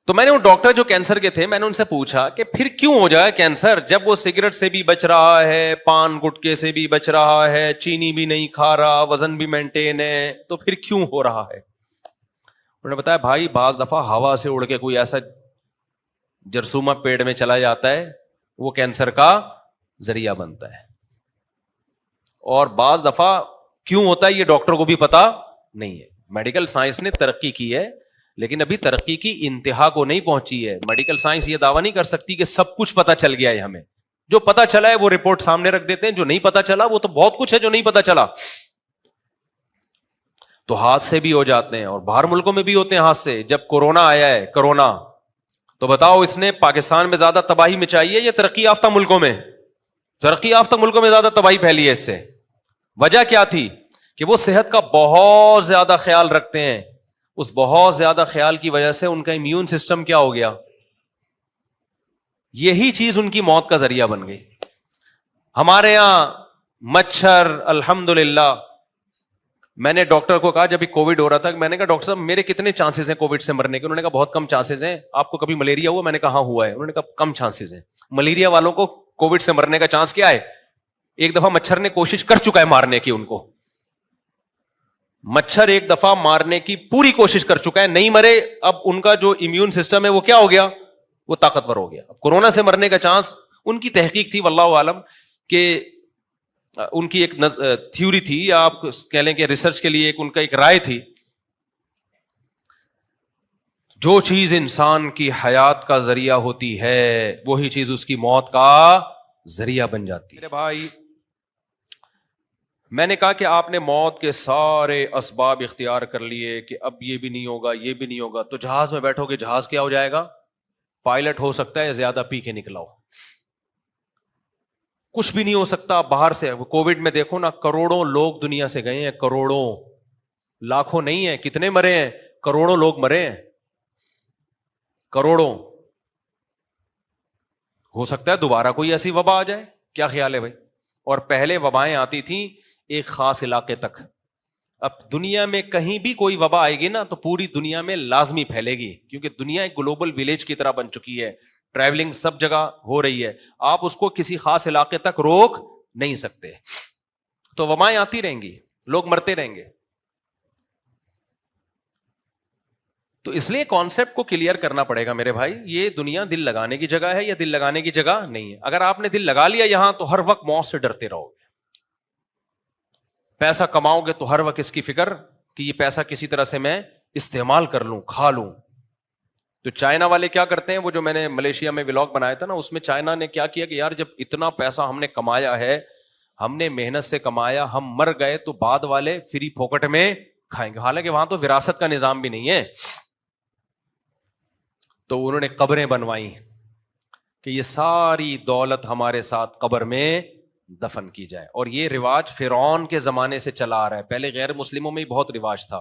میں نے وہ ڈاکٹر جو کینسر کے تھے، میں نے ان سے پوچھا کہ پھر کیوں ہو جائے کینسر، جب وہ سگریٹ سے بھی بچ رہا ہے، پان گٹکے سے بھی بچ رہا ہے، چینی بھی نہیں کھا رہا، وزن بھی مینٹین ہے، تو پھر کیوں ہو رہا ہے؟ انہوں نے بتایا بھائی بعض دفعہ ہوا سے اڑ کے کوئی ایسا جرثومہ پیٹ میں چلا جاتا ہے، وہ کینسر کا ذریعہ بنتا ہے. اور بعض دفعہ کیوں ہوتا ہے یہ ڈاکٹر کو بھی پتا نہیں ہے. میڈیکل سائنس نے ترقی کی ہے، لیکن ابھی ترقی کی انتہا کو نہیں پہنچی ہے. میڈیکل سائنس یہ دعویٰ نہیں کر سکتی کہ سب کچھ پتا چل گیا ہے ہمیں. جو پتا چلا ہے وہ رپورٹ سامنے رکھ دیتے ہیں، جو نہیں پتا چلا وہ تو بہت کچھ ہے جو نہیں پتا چلا. تو حادثے بھی ہو جاتے ہیں، اور باہر ملکوں میں بھی ہوتے ہیں حادثے. جب کورونا آیا ہے، کورونا، تو بتاؤ اس نے پاکستان میں زیادہ تباہی مچائی ہے یا ترقی یافتہ ملکوں میں؟ ترقی یافتہ ملکوں میں زیادہ تباہی پھیلی ہے اس سے. وجہ کیا تھی؟ کہ وہ صحت کا بہت زیادہ خیال رکھتے ہیں. اس بہت زیادہ خیال کی وجہ سے ان کا امیون سسٹم کیا ہو گیا؟ یہی چیز ان کی موت کا ذریعہ بن گئی. ہمارے یہاں مچھر الحمدللہ میں نے ڈاکٹر کو کہا جب کووڈ ہو رہا تھا, میں نے کہا ڈاکٹر صاحب میرے کتنے چانسز ہیں کووڈ سے مرنے کے؟ انہوں نے کہا بہت کم چانسز ہیں. آپ کو کبھی ملیریا ہوا؟ میں نے کہا ہاں ہوا ہے. انہوں نے کہا کم چانسز ہیں. ملیریا والوں کو کووڈ سے مرنے کا چانس کیا ہے؟ ایک دفعہ مچھر نے کوشش کر چکا ہے مارنے کی ان کو. مچھر ایک دفعہ مارنے کی پوری کوشش کر چکا ہے, نہیں مرے. اب ان کا جو امیون سسٹم ہے وہ کیا ہو گیا؟ وہ طاقتور ہو گیا. اب کورونا سے مرنے کا چانس, ان کی تحقیق تھی واللہ عالم, کہ ان کی ایک تھیوری تھی, یا آپ کہہ لیں کہ ریسرچ کے لیے ان کا ایک رائے تھی, جو چیز انسان کی حیات کا ذریعہ ہوتی ہے وہی چیز اس کی موت کا ذریعہ بن جاتی ہے. میرے بھائی, میں نے کہا کہ آپ نے موت کے سارے اسباب اختیار کر لیے کہ اب یہ بھی نہیں ہوگا, یہ بھی نہیں ہوگا, تو جہاز میں بیٹھو گے, جہاز کیا ہو جائے گا؟ پائلٹ ہو سکتا ہے زیادہ پی کے نکلا ہو, کچھ بھی نہیں ہو سکتا باہر سے. کووڈ میں دیکھو نا, کروڑوں لوگ دنیا سے گئے ہیں, کروڑوں, لاکھوں نہیں ہیں. کتنے مرے ہیں؟ کروڑوں لوگ مرے ہیں, کروڑوں. ہو سکتا ہے دوبارہ کوئی ایسی وبا آ جائے, کیا خیال ہے بھائی؟ اور پہلے وبائیں آتی تھیں ایک خاص علاقے تک. اب دنیا میں کہیں بھی کوئی وبا آئے گی نا تو پوری دنیا میں لازمی پھیلے گی, کیونکہ دنیا ایک گلوبل ولیج کی طرح بن چکی ہے, ٹریولنگ سب جگہ ہو رہی ہے, آپ اس کو کسی خاص علاقے تک روک نہیں سکتے. تو وبائیں آتی رہیں گی, لوگ مرتے رہیں گے. تو اس لیے کانسیپٹ کو کلیئر کرنا پڑے گا میرے بھائی. یہ دنیا دل لگانے کی جگہ ہے یا دل لگانے کی جگہ نہیں ہے؟ اگر آپ نے دل لگا لیا یہاں تو ہر وقت موت سے ڈرتے رہو گے. پیسہ کماؤ گے تو ہر وقت اس کی فکر کہ یہ پیسہ کسی طرح سے میں استعمال کر لوں, کھا لوں. تو چائنا والے کیا کرتے ہیں, وہ جو میں نے ملیشیا میں ولاگ بنایا تھا نا, اس میں چائنا نے کیا کیا کہ یار جب اتنا پیسہ ہم نے کمایا ہے, ہم نے محنت سے کمایا, ہم مر گئے تو بعد والے فری پھوکٹ میں کھائیں گے. حالانکہ وہاں تو وراثت کا نظام بھی نہیں ہے. تو انہوں نے قبریں بنوائی کہ یہ ساری دولت ہمارے ساتھ قبر میں دفن کی جائے. اور یہ رواج فرعون کے زمانے سے چلا آ رہا ہے. پہلے غیر مسلموں میں بہت رواج تھا,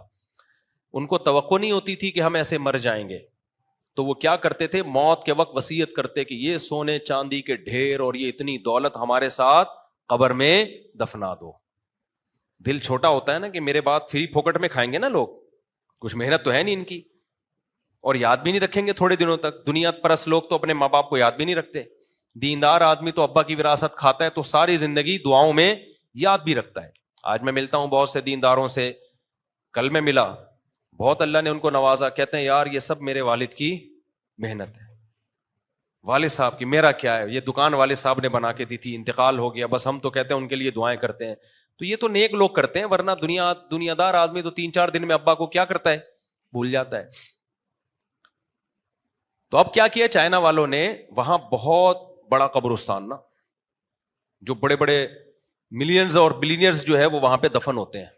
ان کو توقع نہیں ہوتی تھی کہ ہم ایسے مر جائیں گے, تو وہ کیا کرتے تھے, موت کے وقت وصیت کرتے کہ یہ سونے چاندی کے ڈھیر اور یہ اتنی دولت ہمارے ساتھ قبر میں دفنا دو. دل چھوٹا ہوتا ہے نا کہ میرے بعد فری پھوکٹ میں کھائیں گے نا لوگ, کچھ محنت تو ہے نہیں ان کی, اور یاد بھی نہیں رکھیں گے تھوڑے دنوں تک. دنیا پرست لوگ تو اپنے ماں باپ کو یاد بھی نہیں رکھتے. دیندار آدمی تو ابا کی وراثت کھاتا ہے تو ساری زندگی دعاؤں میں یاد بھی رکھتا ہے. آج میں ملتا ہوں بہت سے دینداروں سے, کل میں ملا, بہت اللہ نے ان کو نوازا, کہتے ہیں یار یہ سب میرے والد کی محنت ہے, والد صاحب کی, میرا کیا ہے, یہ دکان والد صاحب نے بنا کے دی تھی, انتقال ہو گیا, بس ہم تو کہتے ہیں ان کے لیے دعائیں کرتے ہیں. تو یہ تو نیک لوگ کرتے ہیں, ورنہ دنیا دار آدمی تو 3-4 دن میں ابا کو کیا کرتا ہے, بھول جاتا ہے. تو اب کیا کیا چائنا والوں نے, وہاں بہت بڑا قبرستان نا, جو بڑے بڑے ملینز اور بلینئرز جو ہے وہ وہاں پہ دفن ہوتے ہیں.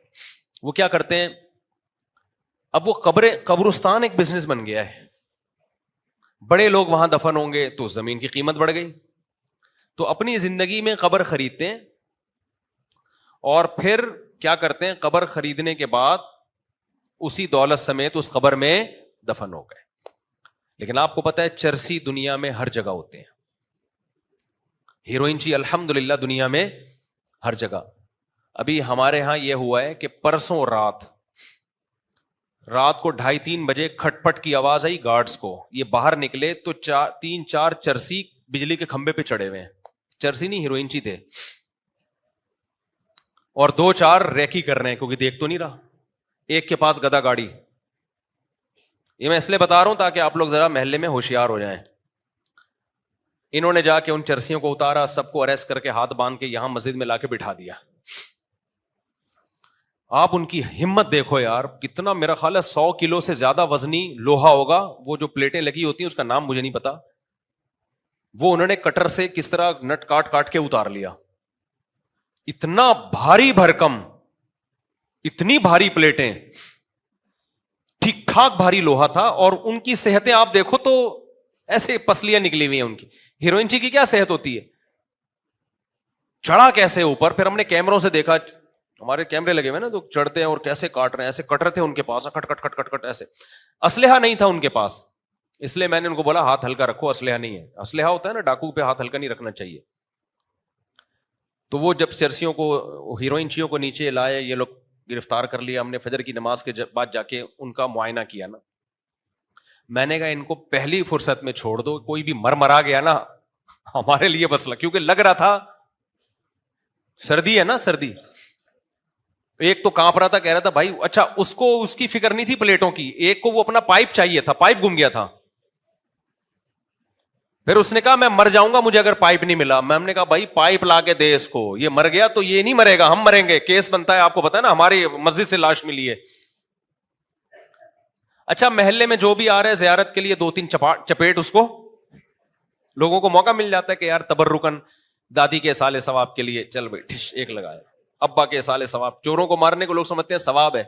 وہ کیا کرتے ہیں, اب وہ قبرستان ایک بزنس بن گیا ہے, بڑے لوگ وہاں دفن ہوں گے تو زمین کی قیمت بڑھ گئی, تو اپنی زندگی میں قبر خریدتے ہیں, اور پھر کیا کرتے ہیں, قبر خریدنے کے بعد اسی دولت سمیت اس قبر میں دفن ہو گئے. لیکن آپ کو پتا ہے چرسی دنیا میں ہر جگہ ہوتے ہیں, ہیروئن الحمدللہ دنیا میں ہر جگہ. ابھی ہمارے ہاں یہ ہوا ہے کہ پرسوں رات کو 2:30-3 بجے کھٹ پٹ کی آواز آئی گارڈز کو, یہ باہر نکلے تو 3-4 چرسی بجلی کے کھمبے پہ چڑھے ہوئے ہیں. چرسی نہیں, ہیروئن تھے, اور 2-4 ریکی کر رہے ہیں کیونکہ دیکھ تو نہیں رہا. ایک کے پاس گدا گاڑی. یہ میں اس لیے بتا رہا ہوں تاکہ آپ لوگ ذرا محلے میں ہوشیار ہو جائیں. انہوں نے جا کے ان چرسیوں کو اتارا, سب کو اریسٹ کر کے ہاتھ باندھ کے یہاں مسجد میں لا کے بٹھا دیا. آپ ان کی ہمت دیکھو یار, کتنا, میرا خیال ہے 100 کلو سے زیادہ وزنی لوہا ہوگا, وہ جو پلیٹیں لگی ہوتی ہیں اس کا نام مجھے نہیں پتا, وہ انہوں نے کٹر سے کس طرح نٹ کاٹ کے اتار لیا. اتنا بھاری بھرکم, اتنی بھاری پلیٹیں, ٹھیک ٹھاک بھاری لوہا تھا, اور ان کی صحتیں آپ دیکھو تو ایسے پسلیاں نکلی ہوئی ہیں ان کی. ہیروئن کی کیا صحت ہوتی ہے, چڑھا کیسے اوپر. پھر ہم نے کیمروں سے دیکھا, ہمارے کیمرے لگے ہوئے نا, تو چڑھتے ہیں اور کیسے کاٹ رہے ہیں, ایسے کٹر تھے ان کے پاس, کٹ کٹ کٹ کٹ کٹ ایسے. اسلحہ نہیں تھا ان کے پاس, اس لیے میں نے ان کو بولا ہاتھ ہلکا رکھو, اسلحہ نہیں ہے. اسلحہ ہوتا ہے نا, ڈاکو پہ ہاتھ ہلکا نہیں رکھنا چاہیے. تو وہ جب چرسیوں کو, ہیروئن چیوں کو نیچے لائے, یہ لوگ گرفتار کر لیا ہم نے, فجر کی نماز کے بعد جا کے ان کا معائنہ کیا نا, میں نے کہا ان کو پہلی فرصت میں چھوڑ دو, کوئی بھی مرا گیا نا ہمارے لیے مسئلہ, کیونکہ لگ رہا تھا سردی ہے نا, سردی. ایک تو کانپ رہا تھا, کہہ رہا تھا بھائی اچھا اس کو اس کی فکر نہیں تھی پلیٹوں کی, ایک کو وہ اپنا پائپ چاہیے تھا, پائپ گم گیا تھا. پھر اس نے کہا میں مر جاؤں گا مجھے اگر پائپ نہیں ملا. میں ہم نے کہا بھائی پائپ لا کے دے اس کو, یہ مر گیا تو یہ نہیں مرے گا, ہم مریں گے, کیس بنتا ہے, آپ کو پتا ہے نا ہماری مسجد سے لاش ملی ہے. اچھا محلے میں جو بھی آ رہے ہیں زیارت کے لیے 2-3 چپیٹ اس کو, لوگوں کو موقع مل جاتا ہے کہ یار تبرکن دادی کے سال ثواب کے لیے چل بھائی ٹھش ایک لگایا, ابا کے سال ثواب. چوروں کو مارنے کو لوگ سمجھتے ہیں ثواب ہے.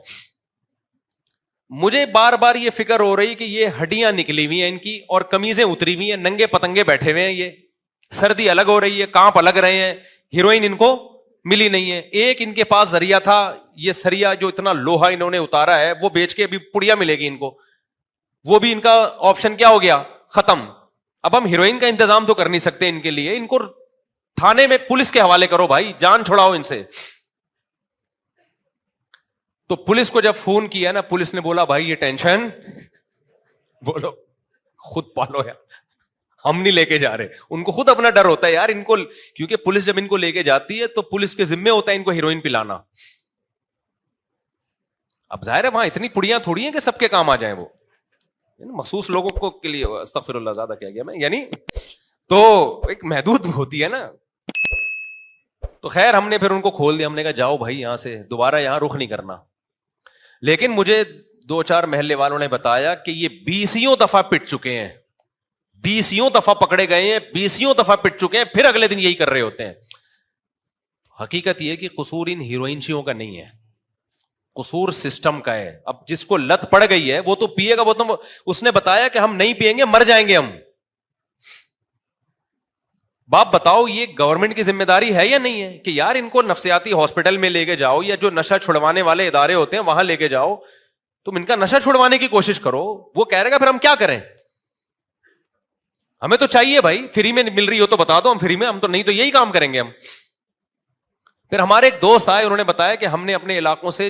مجھے بار بار یہ فکر ہو رہی کہ یہ ہڈیاں نکلی ہوئی ہیں ان کی اور کمیزیں اتری ہوئی ہیں, ننگے پتنگے بیٹھے ہوئے ہیں, یہ سردی الگ ہو رہی ہے, کانپ الگ رہے ہیں, ہیروئن ان کو ملی نہیں ہے. ایک ان کے پاس ذریعہ تھا, یہ سریا جو اتنا لوہا انہوں نے اتارا ہے وہ بیچ کے ابھی پڑیا ملے گی ان کو, وہ بھی ان کا آپشن کیا ہو گیا, ختم. اب ہم ہیروئن کا انتظام تو کر نہیں سکتے ان کے لیے, ان کو تھانے میں پولیس کے حوالے کرو بھائی, جان چھڑاؤ ان سے. تو پولیس کو جب فون کیا نا, پولیس نے بولا بھائی یہ ٹینشن بولو خود پالو یار, ہم نہیں لے کے جا رہے. ان کو خود اپنا ڈر ہوتا ہے یار ان کو, کیونکہ پولیس جب ان کو لے کے جاتی ہے تو پولیس کے ذمے ہوتا ہے ان کو ہیروئن پلانا. اب ظاہر ہے وہاں اتنی پڑیاں تھوڑی ہیں کہ سب کے کام آ جائیں, وہ مخصوص لوگوں کو کے لیے, استغفر اللہ زیادہ کیا گیا میں, یعنی تو ایک محدود ہوتی ہے نا. تو خیر ہم نے پھر ان کو کھول دیا, ہم نے کہا جاؤ بھائی یہاں سے, دوبارہ یہاں رخ نہیں کرنا. لیکن مجھے 2-4 محلے والوں نے بتایا کہ یہ 20 دفعہ پٹ چکے ہیں, 20 دفعہ پکڑے گئے ہیں, 20 دفعہ پٹ چکے ہیں, پھر اگلے دن یہی کر رہے ہوتے ہیں. حقیقت یہ کہ قصور ان ہیروئنچیوں کا نہیں ہے, قصور سسٹم کا ہے. اب جس کو لت پڑ گئی ہے وہ تو پیے گا, وہ تو اس نے بتایا کہ ہم نہیں پیئیں گے مر جائیں گے ہم. باپ بتاؤ یہ گورنمنٹ کی ذمہ داری ہے یا نہیں ہے کہ یار ان کو نفسیاتی ہاسپٹل میں لے کے جاؤ, یا جو نشہ چھڑوانے والے ادارے ہوتے ہیں وہاں لے کے جاؤ, تم ان کا نشہ چھڑوانے کی کوشش کرو. وہ کہہ رہے گا پھر ہم کیا کریں, ہمیں تو چاہیے بھائی, فری میں مل رہی ہو تو بتا دو, ہم فری میں, ہم تو نہیں تو یہی کام کریں گے ہم. پھر ہمارے ایک دوست آئے, انہوں نے بتایا کہ ہم نے اپنے علاقوں سے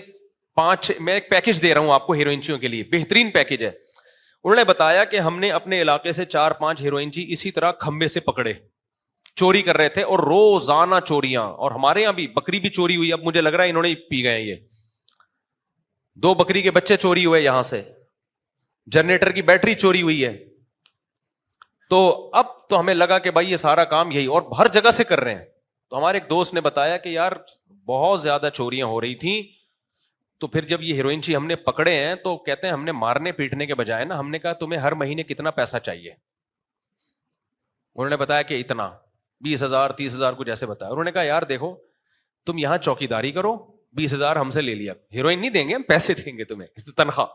5, میں ایک پیکج دے رہا ہوں آپ کو ہیروئنچیوں کے لیے, بہترین پیکج ہے. انہوں نے بتایا کہ ہم نے اپنے علاقے سے 4-5 ہیروئنچی اسی طرح کھمبے سے پکڑے, چوری کر رہے تھے, اور روزانہ چوریاں. اور ہمارے یہاں بھی بکری بھی چوری ہوئی, اب مجھے لگ رہا ہے انہوں نے پی گئے, یہ 2 بکری کے بچے چوری ہوئے یہاں سے, جنریٹر کی بیٹری چوری ہوئی ہے. تو اب تو ہمیں لگا کہ بھائی یہ سارا کام یہی, اور ہر جگہ سے کر رہے ہیں. تو ہمارے ایک دوست نے بتایا کہ یار بہت زیادہ چوریاں ہو رہی تھیں, تو پھر جب یہ ہیروئنچی ہم نے پکڑے ہیں تو کہتے ہیں ہم نے مارنے پیٹنے کے بجائے نا, ہم نے کہا تمہیں ہر مہینے کتنا پیسہ چاہیے. انہوں نے بتایا کہ اتنا 20,000 30,000 کچھ ایسے بتایا. انہوں نے کہا یار دیکھو تم یہاں چوکی داری کرو, 20,000 ہم سے لے لیا, ہیروئن نہیں دیں گے ہم, پیسے دیں گے تمہیں تنخواہ.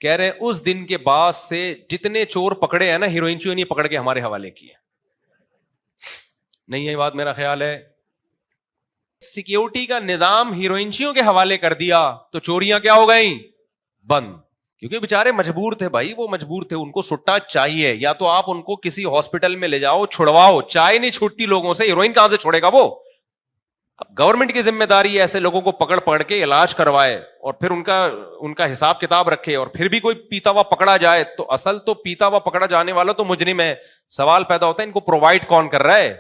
کہہ رہے ہیں اس دن کے بعد سے جتنے چور پکڑے ہیں نا ہیروئنچیوں نے پکڑ کے ہمارے حوالے کیے. نہیں ہے بات, میرا خیال ہے سیکیورٹی کا نظام ہیروئنچیوں کے حوالے کر دیا تو چوریاں کیا ہو گئیں, بند. کیونکہ بےچارے مجبور تھے بھائی, وہ مجبور تھے, ان کو سٹا چاہیے, یا تو آپ ان کو کسی ہاسپٹل میں لے جاؤ چھڑواؤ, چائے نہیں چھوٹتی لوگوں سے, ہیروئن کہاں سے چھوڑے گا وہ. اب گورنمنٹ کی ذمہ داری ہے ایسے لوگوں کو پکڑ کے علاج کروائے, اور پھر ان کا حساب کتاب رکھے, اور پھر بھی کوئی پیتا ہوا پکڑا جائے تو اصل تو پیتا ہوا پکڑا جانے والا تو مجرم ہے. سوال پیدا ہوتا ہے ان کو پرووائڈ کون کر رہا ہے.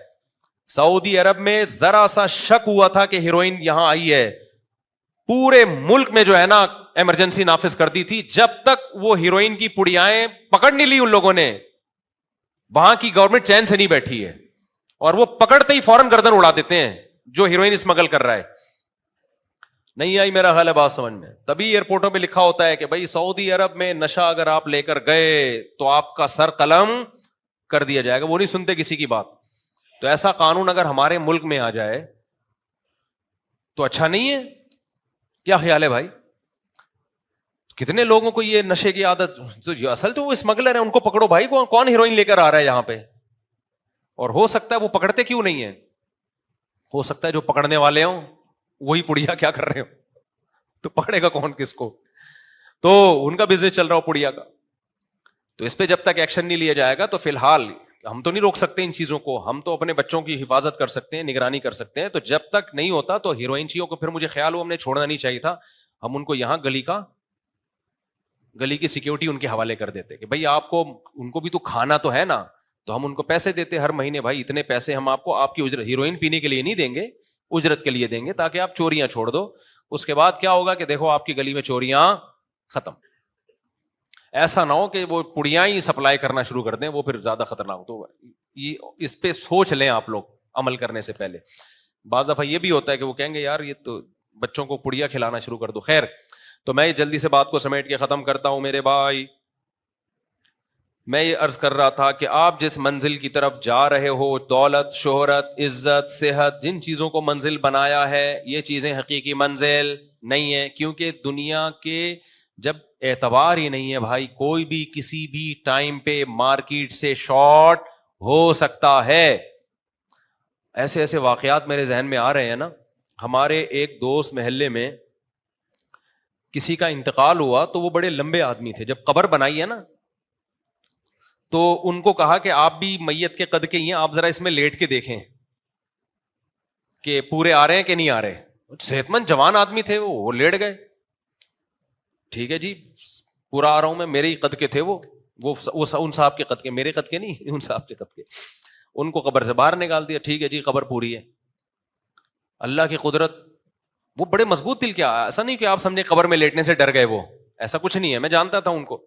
سعودی عرب میں ذرا سا شک ہوا تھا کہ ہیروئن یہاں آئی ہے, پورے ملک میں جو ہے نا ایمرجنسی نافذ کر دی تھی, جب تک وہ ہیروئن کی پڑیائیں پکڑ نہیں لی ان لوگوں نے, وہاں کی گورنمنٹ چین سے نہیں بیٹھی ہے, اور وہ پکڑتے ہی فوراً گردن اڑا دیتے ہیں جو ہیروئن اسمگل کر رہا ہے. نہیں آئی میرا خیال ہے بات سمجھ میں. تبھی ایئرپورٹوں پہ لکھا ہوتا ہے کہ بھائی سعودی عرب میں نشہ اگر آپ لے کر گئے تو آپ کا سر قلم کر دیا جائے گا. وہ نہیں سنتے کسی کی بات. تو ایسا قانون اگر ہمارے ملک میں آ جائے تو اچھا نہیں ہے, کیا خیال ہے بھائی؟ کتنے لوگوں کو یہ نشے کی عادت, تو اصل تو وہ اسمگلر ہے, ان کو پکڑو بھائی, کون ہیروئن لے کر آ رہا ہے یہاں پہ. اور ہو سکتا ہے وہ پکڑتے کیوں نہیں ہے, ہو سکتا ہے جو پکڑنے والے ہوں وہی پڑیا کیا کر رہے ہو, تو پکڑے گا کون کس کو. تو ان کا بزنس چل رہا ہو پڑیا کا. تو اس پہ جب تک ایکشن نہیں لیا جائے گا تو فی الحال ہم تو نہیں روک سکتے ان چیزوں کو, ہم تو اپنے بچوں کی حفاظت کر سکتے ہیں, نگرانی کر سکتے ہیں. تو جب تک نہیں ہوتا تو ہیروئن چیوں کو پھر مجھے خیال ہوا ہم نے چھوڑنا نہیں چاہیے تھا, ہم ان کو یہاں گلی کی سیکیورٹی ان کے حوالے کر دیتے کہ بھائی آپ کو ان کو بھی تو کھانا تو ہے نا, تو ہم ان کو پیسے دیتے ہر مہینے, بھائی اتنے پیسے ہم آپ کو آپ کی اجرت, ہیروئن پینے کے لیے نہیں دیں گے, اجرت کے لیے دیں گے تاکہ آپ چوریاں چھوڑ دو. اس کے بعد کیا ہوگا کہ دیکھو آپ کی گلی میں چوریاں ختم. ایسا نہ ہو کہ وہ پڑیاں ہی سپلائی کرنا شروع کر دیں, وہ پھر زیادہ خطرناک. تو یہ اس پہ سوچ لیں آپ لوگ عمل کرنے سے پہلے. بعض دفعہ یہ بھی ہوتا ہے کہ وہ کہیں گے یار یہ تو بچوں کو پڑیا کھلانا شروع کر دو. خیر, تو میں جلدی سے بات کو سمیٹ کے ختم کرتا ہوں میرے بھائی. میں یہ عرض کر رہا تھا کہ آپ جس منزل کی طرف جا رہے ہو, دولت, شہرت, عزت, صحت, جن چیزوں کو منزل بنایا ہے, یہ چیزیں حقیقی منزل نہیں ہے. کیونکہ دنیا کے جب اعتبار ہی نہیں ہے بھائی, کوئی بھی کسی بھی ٹائم پہ مارکیٹ سے شارٹ ہو سکتا ہے. ایسے ایسے واقعات میرے ذہن میں آ رہے ہیں نا. ہمارے ایک دوست محلے میں کسی کا انتقال ہوا تو وہ بڑے لمبے آدمی تھے. جب قبر بنائی ہے نا تو ان کو کہا کہ آپ بھی میت کے قد کے ہی ہیں, آپ ذرا اس میں لیٹ کے دیکھیں کہ پورے آ رہے ہیں کہ نہیں آ رہے. صحت مند جوان آدمی تھے, وہ لیٹ گئے. ٹھیک ہے جی, پورا آ رہا ہوں میں, میرے ہی قد کے تھے وہ ان صاحب کے قد کے, میرے قد کے نہیں, ان صاحب کے قد کے. ان کو قبر سے باہر نکال دیا. ٹھیک ہے جی, قبر پوری ہے. اللہ کی قدرت, وہ بڑے مضبوط دل کے, ایسا نہیں کہ آپ سمجھے قبر میں لیٹنے سے ڈر گئے, وہ ایسا کچھ نہیں ہے, میں جانتا تھا ان کو.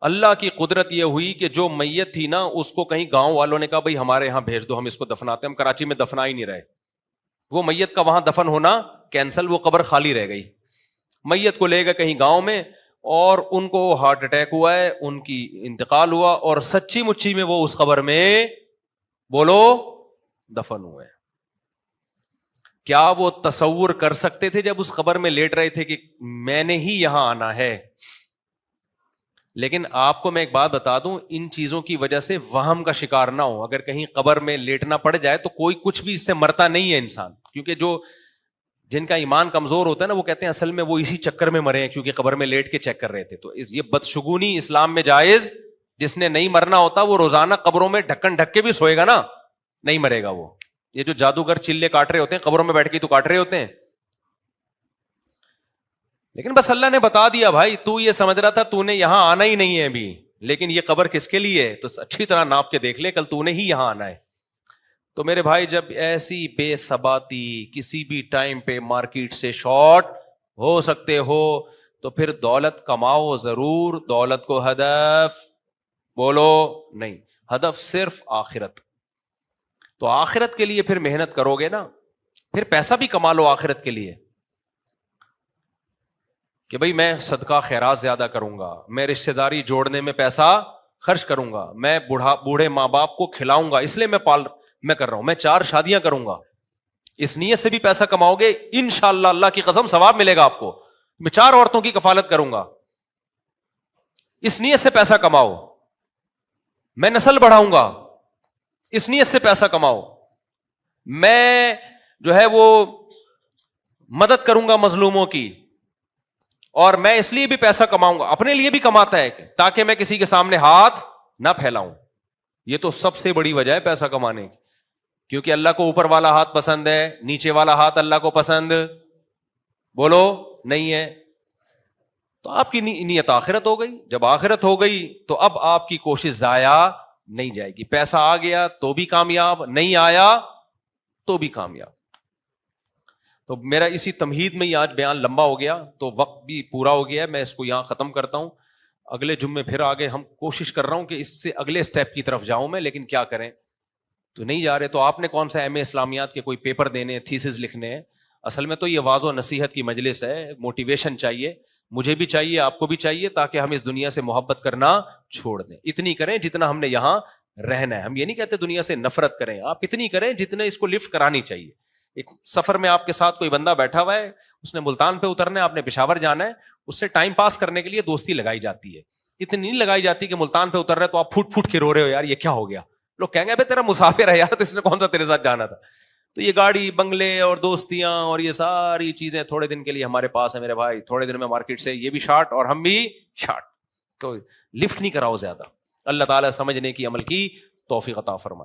اللہ کی قدرت یہ ہوئی کہ جو میت تھی نا اس کو کہیں گاؤں والوں نے کہا بھائی ہمارے یہاں بھیج دو, ہم اس کو دفناتے ہیں. ہم کراچی میں دفنا ہی نہیں رہے, وہ میت کا وہاں دفن ہونا کینسل, وہ قبر خالی رہ گئی. میت کو لے گئے کہیں گاؤں میں, اور ان کو ہارٹ اٹیک ہوا ہے, ان کی انتقال ہوا, اور سچی مچی میں وہ اس قبر میں بولو دفن ہوئے. کیا وہ تصور کر سکتے تھے جب اس قبر میں لیٹ رہے تھے کہ میں نے ہی یہاں آنا ہے؟ لیکن آپ کو میں ایک بات بتا دوں, ان چیزوں کی وجہ سے وہم کا شکار نہ ہو. اگر کہیں قبر میں لیٹنا پڑ جائے تو کوئی کچھ بھی اس سے مرتا نہیں ہے انسان, کیونکہ جن کا ایمان کمزور ہوتا ہے نا وہ کہتے ہیں اصل میں وہ اسی چکر میں مرے ہیں کیونکہ قبر میں لیٹ کے چیک کر رہے تھے. تو یہ بدشگونی اسلام میں جائز. جس نے نہیں مرنا ہوتا وہ روزانہ قبروں میں ڈھکن ڈھک کے بھی سوئے گا نا, نہیں مرے گا وہ. یہ جو جادوگر چلے کاٹ رہے ہوتے ہیں قبروں میں بیٹھ کے تو کاٹ رہے ہوتے ہیں, لیکن بس اللہ نے بتا دیا بھائی تو یہ سمجھ رہا تھا تو نے یہاں آنا ہی نہیں ہے ابھی, لیکن یہ قبر کس کے لیے ہے تو اچھی طرح ناپ کے دیکھ لے, کل تو نے ہی یہاں آنا ہے. تو میرے بھائی جب ایسی بے ثباتی کسی بھی ٹائم پہ مارکیٹ سے شارٹ ہو سکتے ہو تو پھر دولت کماؤ ضرور, دولت کو ہدف بولو نہیں, ہدف صرف آخرت. تو آخرت کے لیے پھر محنت کرو گے نا, پھر پیسہ بھی کما لو آخرت کے لیے کہ بھئی میں صدقہ خیرات زیادہ کروں گا, میں رشتہ داری جوڑنے میں پیسہ خرچ کروں گا, میں بوڑھے ماں باپ کو کھلاؤں گا, اس لیے میں کر رہا ہوں, میں 4 شادیاں کروں گا. اس نیت سے بھی پیسہ کماؤ گے انشاءاللہ, اللہ کی قسم ثواب ملے گا آپ کو. میں 4 عورتوں کی کفالت کروں گا, اس نیت سے پیسہ کماؤ. میں نسل بڑھاؤں گا, اس نیت سے پیسہ کماؤ. میں جو ہے وہ مدد کروں گا مظلوموں کی, اور میں اس لیے بھی پیسہ کماؤں گا, اپنے لیے بھی کماتا ہے تاکہ میں کسی کے سامنے ہاتھ نہ پھیلاؤں. یہ تو سب سے بڑی وجہ ہے پیسہ کمانے کی, کیونکہ اللہ کو اوپر والا ہاتھ پسند ہے, نیچے والا ہاتھ اللہ کو پسند بولو نہیں ہے. تو آپ کی نیت آخرت ہو گئی. جب آخرت ہو گئی تو اب آپ کی کوشش ضائع نہیں جائے گی. پیسہ آ گیا تو بھی کامیاب, نہیں آیا تو بھی کامیاب. تو میرا اسی تمہید میں ہی آج بیان لمبا ہو گیا, تو وقت بھی پورا ہو گیا ہے, میں اس کو یہاں ختم کرتا ہوں. اگلے جمعے پھر آگے ہم کوشش کر رہا ہوں کہ اس سے اگلے اسٹیپ کی طرف جاؤں میں, لیکن کیا کریں تو نہیں جا رہے. تو آپ نے کون سا ایم اے اسلامیات کے کوئی پیپر دینے, تھیسز لکھنے ہیں؟ اصل میں تو یہ واعظ و نصیحت کی مجلس ہے, موٹیویشن چاہیے, مجھے بھی چاہیے, آپ کو بھی چاہیے, تاکہ ہم اس دنیا سے محبت کرنا چھوڑ دیں. اتنی کریں جتنا ہم نے یہاں رہنا ہے. ہم یہ نہیں کہتے دنیا سے نفرت کریں, آپ اتنی کریں جتنے اس کو لفٹ کرانی چاہیے. ایک سفر میں آپ کے ساتھ کوئی بندہ بیٹھا ہوا ہے, اس نے ملتان پہ اترنا ہے, آپ نے پشاور جانا ہے, اس سے ٹائم پاس کرنے کے لیے دوستی لگائی جاتی ہے. اتنی نہیں لگائی جاتی کہ ملتان پہ اتر رہے تو آپ پھوٹ پھوٹ کے رو رہے ہو یار یہ کیا ہو گیا. لوگ کہیں گے تیرا مسافر ہے یار, تو اس نے کون سا تیرے ساتھ جانا تھا. تو یہ گاڑی, بنگلے اور دوستیاں اور یہ ساری چیزیں تھوڑے دن کے لیے ہمارے پاس ہے میرے بھائی. تھوڑے دن میں مارکیٹ سے یہ بھی شارٹ اور ہم بھی شارٹ. تو لفٹ نہیں کراؤ زیادہ, اللہ تعالیٰ سمجھنے کی عمل کی توفیق عطا فرمائے.